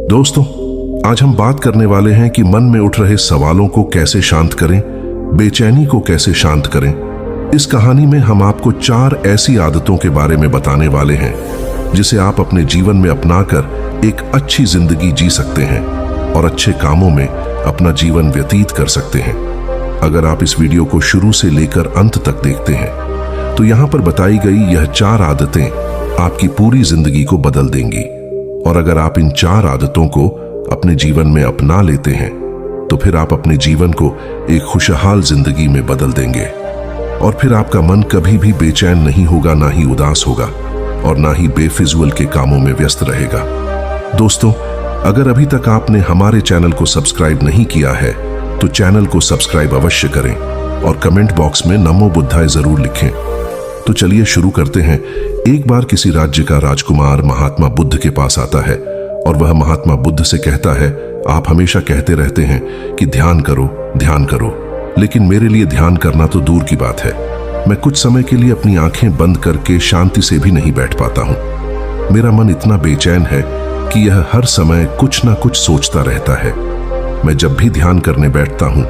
दोस्तों, आज हम बात करने वाले हैं कि मन में उठ रहे सवालों को कैसे शांत करें, बेचैनी को कैसे शांत करें। इस कहानी में हम आपको 4 ऐसी आदतों के बारे में बताने वाले हैं जिसे आप अपने जीवन में अपनाकर एक अच्छी जिंदगी जी सकते हैं और अच्छे कामों में अपना जीवन व्यतीत कर सकते हैं। अगर आप इस वीडियो को शुरू से लेकर अंत तक देखते हैं तो यहाँ पर बताई गई यह 4 आदतें आपकी पूरी जिंदगी को बदल देंगी। और अगर आप इन 4 आदतों को अपने जीवन में अपना लेते हैं तो फिर आप अपने जीवन को एक खुशहाल जिंदगी में बदल देंगे और फिर आपका मन कभी भी बेचैन नहीं होगा, ना ही उदास होगा और ना ही बेफिजूल के कामों में व्यस्त रहेगा। दोस्तों, अगर अभी तक आपने हमारे चैनल को सब्सक्राइब नहीं किया है तो चैनल को सब्सक्राइब अवश्य करें और कमेंट बॉक्स में नमो बुद्धाय जरूर लिखें। तो चलिए शुरू करते हैं। एक बार किसी राज्य का राजकुमार महात्मा बुद्ध के पास आता है और वह महात्मा बुद्ध से कहता है, आप हमेशा कहते रहते हैं कि ध्यान करो, लेकिन मेरे लिए ध्यान करना तो दूर की बात है। मैं कुछ समय के लिए अपनी आंखें बंद करके शांति से भी नहीं बैठ पाता हूं। मेरा मन इतना बेचैन है कि यह हर समय कुछ ना कुछ सोचता रहता है। मैं जब भी ध्यान करने बैठता हूं,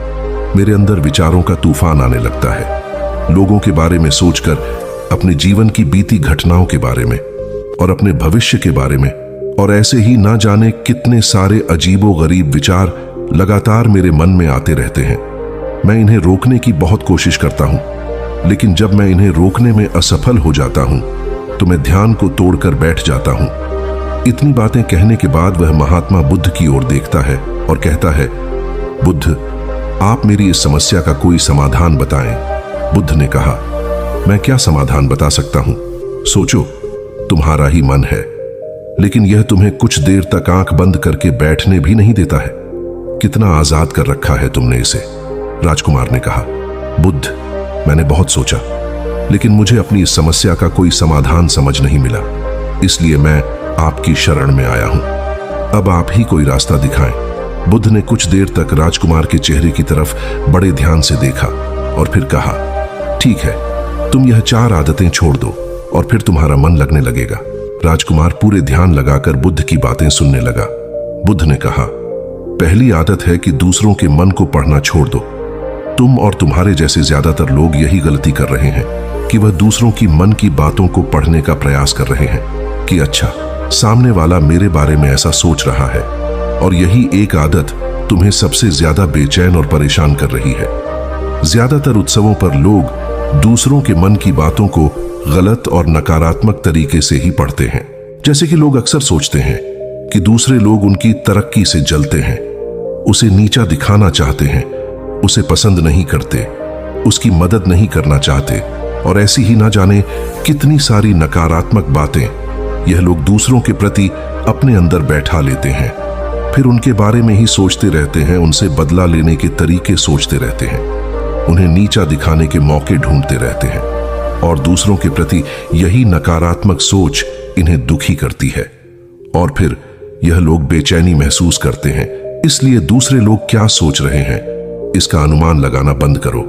मेरे अंदर विचारों का तूफान आने लगता है, लोगों के बारे में सोचकर, अपने जीवन की बीती घटनाओं के बारे में और अपने भविष्य के बारे में, और ऐसे ही ना जाने कितने सारे अजीबोगरीब विचार लगातार मेरे मन में आते रहते हैं। मैं इन्हें रोकने की बहुत कोशिश करता हूं, लेकिन जब मैं इन्हें रोकने में असफल हो जाता हूं तो मैं ध्यान को तोड़कर बैठ जाता हूं। इतनी बातें कहने के बाद वह महात्मा बुद्ध की ओर देखता है और कहता है, बुद्ध, आप मेरी इस समस्या का कोई समाधान बताएं। बुद्ध ने कहा, मैं क्या समाधान बता सकता हूं? सोचो, तुम्हारा ही मन है, लेकिन यह तुम्हें कुछ देर तक आंख बंद करके बैठने भी नहीं देता है। कितना आजाद कर रखा है तुमने इसे। राजकुमार ने कहा, बुद्ध, मैंने बहुत सोचा, लेकिन मुझे अपनी इस समस्या का कोई समाधान समझ नहीं मिला, इसलिए मैं आपकी शरण में आया हूं। अब आप ही कोई रास्ता दिखाएं। बुद्ध ने कुछ देर तक राजकुमार के चेहरे की तरफ बड़े ध्यान से देखा और फिर कहा, ठीक है, तुम यह 4 आदतें छोड़ दो और फिर तुम्हारा मन लगने लगेगा। राजकुमार पूरे ध्यान लगाकर बुद्ध की बातें सुनने लगा। बुद्ध ने कहा, पहली आदत है कि दूसरों के मन को पढ़ना छोड़ दो। तुम और तुम्हारे जैसे ज्यादातर लोग यही गलती कर रहे हैं कि वह दूसरों की मन की बातों को पढ़ने का प्रयास कर रहे हैं कि अच्छा, सामने वाला मेरे बारे में ऐसा सोच रहा है, और यही एक आदत तुम्हें सबसे ज्यादा बेचैन और परेशान कर रही है। ज्यादातर उत्सवों पर लोग दूसरों के मन की बातों को गलत और नकारात्मक तरीके से ही पढ़ते हैं। जैसे कि लोग अक्सर सोचते हैं कि दूसरे लोग उनकी तरक्की से जलते हैं, उसे नीचा दिखाना चाहते हैं, उसे पसंद नहीं करते, उसकी मदद नहीं करना चाहते, और ऐसी ही ना जाने कितनी सारी नकारात्मक बातें यह लोग दूसरों के प्रति अपने अंदर बैठा लेते हैं। फिर उनके बारे में ही सोचते रहते हैं, उनसे बदला लेने के तरीके सोचते रहते हैं, उन्हें नीचा दिखाने के मौके ढूंढते रहते हैं, और दूसरों के प्रति यही नकारात्मक सोच इन्हें दुखी करती है। और फिर यह लोग बेचैनी महसूस करते हैं, इसलिए दूसरे लोग क्या सोच रहे हैं इसका अनुमान लगाना बंद करो।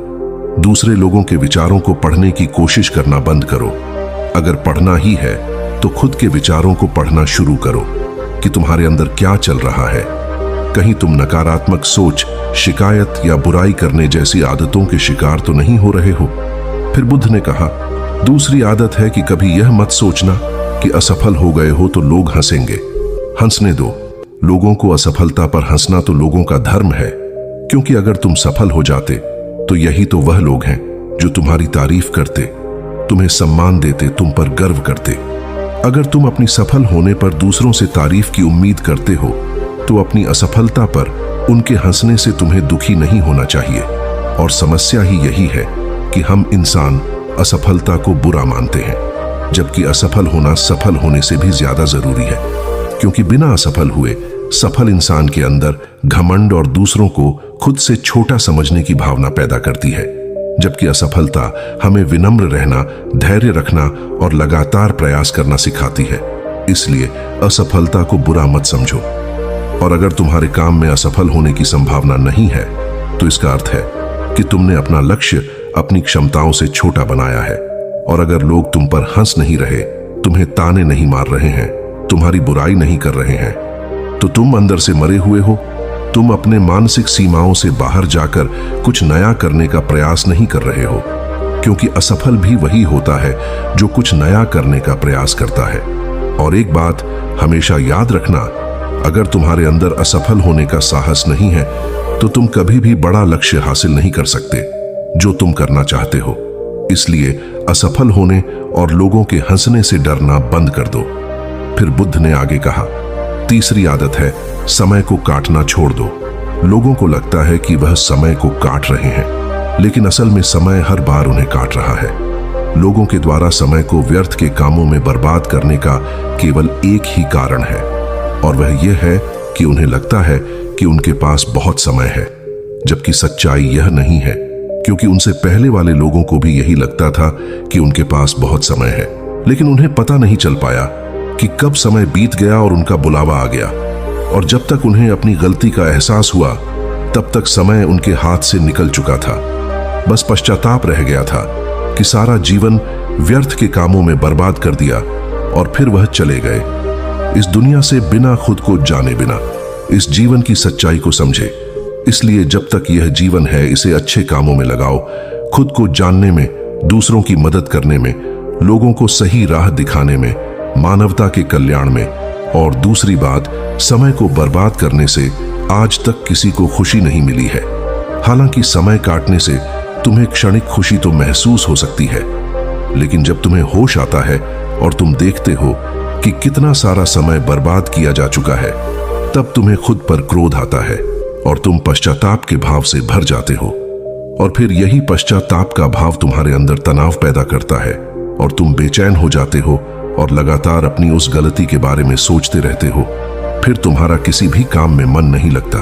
दूसरे लोगों के विचारों को पढ़ने की कोशिश करना बंद करो। अगर पढ़ना ही है तो खुद के विचारों को पढ़ना शुरू करो कि तुम्हारे अंदर क्या चल रहा है। कहीं तुम नकारात्मक सोच, शिकायत या बुराई करने जैसी आदतों के शिकार तो नहीं हो रहे हो। फिर बुद्ध ने कहा, दूसरी आदत है कि कभी यह मत सोचना कि असफल हो गए हो तो लोग हंसेंगे। हंसने दो। लोगों को असफलता पर हंसना तो लोगों का धर्म है, क्योंकि अगर तुम सफल हो जाते तो यही तो वह लोग हैं जो तुम्हारी तारीफ करते, तुम्हें सम्मान देते, तुम पर गर्व करते। अगर तुम अपनी सफल होने पर दूसरों से तारीफ की उम्मीद करते हो तो अपनी असफलता पर उनके हंसने से तुम्हें दुखी नहीं होना चाहिए। और समस्या ही यही है कि हम इंसान असफलता को बुरा मानते हैं, जबकि असफल होना सफल होने से भी ज्यादा जरूरी है, क्योंकि बिना असफल हुए सफल इंसान के अंदर घमंड और दूसरों को खुद से छोटा समझने की भावना पैदा करती है, जबकि असफलता हमें विनम्र रहना, धैर्य रखना और लगातार प्रयास करना सिखाती है। इसलिए असफलता को बुरा मत समझो। और अगर तुम्हारे काम में असफल होने की संभावना नहीं है तो इसका अर्थ है कि तुमने अपना लक्ष्य अपनी क्षमताओं से छोटा बनाया है। और अगर लोग तुम पर हंस नहीं रहे, तुम्हें ताने नहीं मार रहे हैं, तुम्हारी बुराई नहीं कर रहे हैं, तो तुम अंदर से मरे हुए हो। तुम अपने मानसिक सीमाओं से बाहर जाकर कुछ नया करने का प्रयास नहीं कर रहे हो, क्योंकि असफल भी वही होता है जो कुछ नया करने का प्रयास करता है। और एक बात हमेशा याद रखना, अगर तुम्हारे अंदर असफल होने का साहस नहीं है तो तुम कभी भी बड़ा लक्ष्य हासिल नहीं कर सकते जो तुम करना चाहते हो। इसलिए असफल होने और लोगों के हंसने से डरना बंद कर दो। फिर बुद्ध ने आगे कहा, तीसरी आदत है समय को काटना छोड़ दो। लोगों को लगता है कि वह समय को काट रहे हैं, लेकिन असल में समय हर बार उन्हें काट रहा है। लोगों के द्वारा समय को व्यर्थ के कामों में बर्बाद करने का केवल एक ही कारण है, और वह यह है कि उन्हें लगता है कि उनके पास बहुत समय है, जबकि सच्चाई यह नहीं है, क्योंकि उनसे पहले वाले लोगों को भी यही लगता था कि उनके पास बहुत समय है, लेकिन उन्हें पता नहीं चल पाया कि कब समय बीत गया और उनका बुलावा आ गया। और जब तक उन्हें अपनी गलती का एहसास हुआ, तब तक समय उनके हाथ से निकल चुका था। बस पश्चाताप रह गया था कि सारा जीवन व्यर्थ के कामों में बर्बाद कर दिया, और फिर वह चले गए इस दुनिया से बिना खुद को जाने बिना, इस जीवन की सच्चाई को समझे। इसलिए जब तक यह जीवन है, इसे अच्छे कामों में लगाओ, खुद को जानने में, दूसरों की मदद करने में, लोगों को सही राह दिखाने में, मानवता के कल्याण में। और दूसरी बात, समय को बर्बाद करने से आज तक किसी को खुशी नहीं मिली है। हालांकि समय काटने से तुम्हें क्षणिक खुशी तो महसूस हो सकती है, लेकिन जब तुम्हें होश आता है और तुम देखते हो कि कितना सारा समय बर्बाद किया जा चुका है, तब तुम्हें खुद पर क्रोध आता है और तुम पश्चाताप के भाव से भर जाते हो। और फिर यही पश्चाताप का भाव तुम्हारे अंदर तनाव पैदा करता है और तुम बेचैन हो जाते हो और लगातार अपनी उस गलती के बारे में सोचते रहते हो। फिर तुम्हारा किसी भी काम में मन नहीं लगता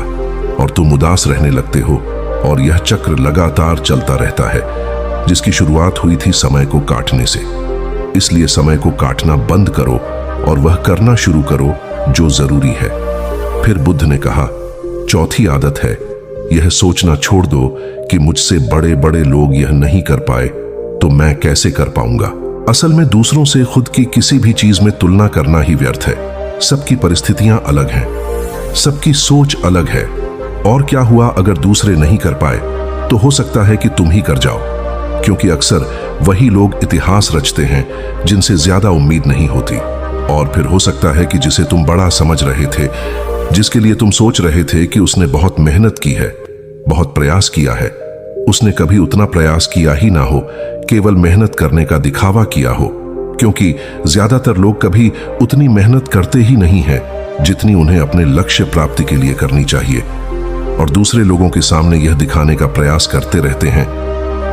और तुम उदास रहने लगते हो, और यह चक्र लगातार चलता रहता है, जिसकी शुरुआत हुई थी समय को काटने से। इसलिए समय को काटना बंद करो और वह करना शुरू करो जो जरूरी है। फिर बुद्ध ने कहा, चौथी आदत है यह सोचना छोड़ दो कि मुझसे बड़े बड़े लोग यह नहीं कर पाए तो मैं कैसे कर पाऊंगा। असल में दूसरों से खुद की किसी भी चीज में तुलना करना ही व्यर्थ है। सबकी परिस्थितियां अलग हैं, सबकी सोच अलग है, और क्या हुआ अगर दूसरे नहीं कर पाए तो हो सकता है कि तुम ही कर जाओ, क्योंकि अक्सर वही लोग इतिहास रचते हैं जिनसे ज्यादा उम्मीद नहीं होती। और फिर हो सकता है कि जिसे तुम बड़ा समझ रहे थे, जिसके लिए तुम सोच रहे थे कि उसने बहुत मेहनत की है, बहुत प्रयास किया है, उसने कभी उतना प्रयास किया ही ना हो, केवल मेहनत करने का दिखावा किया हो, क्योंकि ज्यादातर लोग कभी उतनी मेहनत करते ही नहीं हैं जितनी उन्हें अपने लक्ष्य प्राप्ति के लिए करनी चाहिए, और दूसरे लोगों के सामने यह दिखाने का प्रयास करते रहते हैं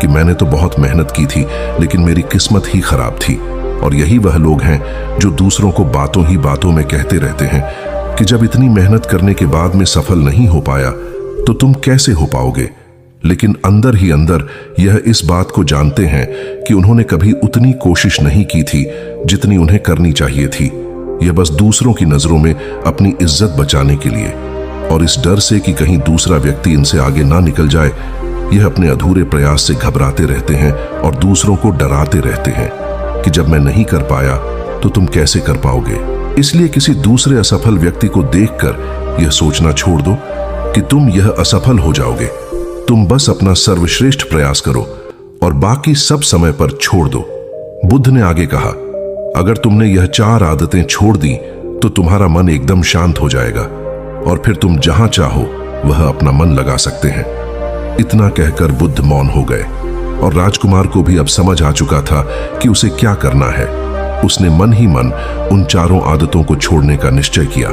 कि मैंने तो बहुत मेहनत की थी लेकिन मेरी किस्मत ही खराब थी। और यही वह लोग हैं जो दूसरों को बातों ही बातों में कहते रहते हैं कि जब इतनी मेहनत करने के बाद में सफल नहीं हो पाया तो तुम कैसे हो पाओगे, लेकिन अंदर ही अंदर यह इस बात को जानते हैं कि उन्होंने कभी उतनी कोशिश नहीं की थी जितनी उन्हें करनी चाहिए थी। यह बस दूसरों की नजरों में अपनी इज्जत बचाने के लिए, और इस डर से कि कहीं दूसरा व्यक्ति इनसे आगे ना निकल जाए, यह अपने अधूरे प्रयास से घबराते रहते हैं और दूसरों को डराते रहते हैं कि जब मैं नहीं कर पाया तो तुम कैसे कर पाओगे। इसलिए किसी दूसरे असफल व्यक्ति को देखकर यह सोचना छोड़ दो कि तुम यह असफल हो जाओगे। तुम बस अपना सर्वश्रेष्ठ प्रयास करो और बाकी सब समय पर छोड़ दो। बुद्ध ने आगे कहा, अगर तुमने यह 4 आदतें छोड़ दी तो तुम्हारा मन एकदम शांत हो जाएगा और फिर तुम जहां चाहो वह अपना मन लगा सकते हैं। इतना कहकर बुद्ध मौन हो गए और राजकुमार को भी अब समझ आ चुका था कि उसे क्या करना है। उसने मन ही मन उन 4 आदतों को छोड़ने का निश्चय किया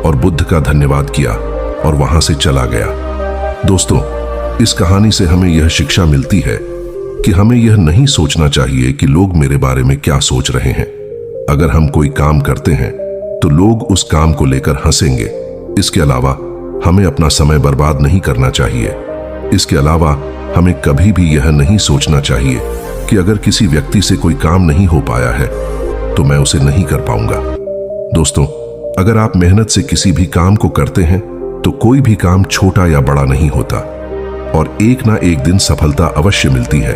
और बुद्ध का धन्यवाद किया और वहां से चला गया। दोस्तों, इस कहानी से हमें यह शिक्षा मिलती है कि हमें यह नहीं सोचना चाहिए कि लोग मेरे बारे में क्या सोच रहे हैं। अगर हम कोई काम करते हैं तो लोग उस काम को लेकर हंसेंगे। इसके अलावा हमें अपना समय बर्बाद नहीं करना चाहिए। इसके अलावा हमें कभी भी यह नहीं सोचना चाहिए कि अगर किसी व्यक्ति से कोई काम नहीं हो पाया है तो मैं उसे नहीं कर पाऊंगा। दोस्तों, अगर आप मेहनत से किसी भी काम को करते हैं तो कोई भी काम छोटा या बड़ा नहीं होता और एक ना एक दिन सफलता अवश्य मिलती है।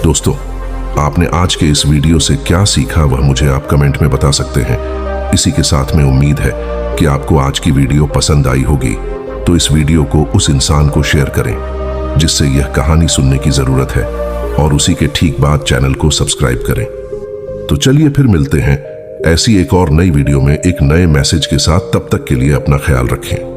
दोस्तों, आपने आज के इस वीडियो से क्या सीखा वह मुझे आप कमेंट में बता सकते हैं। इसी के साथ में उम्मीद है कि आपको आज की वीडियो पसंद आई होगी, तो इस वीडियो को उस इंसान को शेयर करें जिससे यह कहानी सुनने की जरूरत है, और उसी के ठीक बाद चैनल को सब्सक्राइब करें। तो चलिए फिर मिलते हैं ऐसी एक और नई वीडियो में एक नए मैसेज के साथ। तब तक के लिए अपना ख्याल रखें।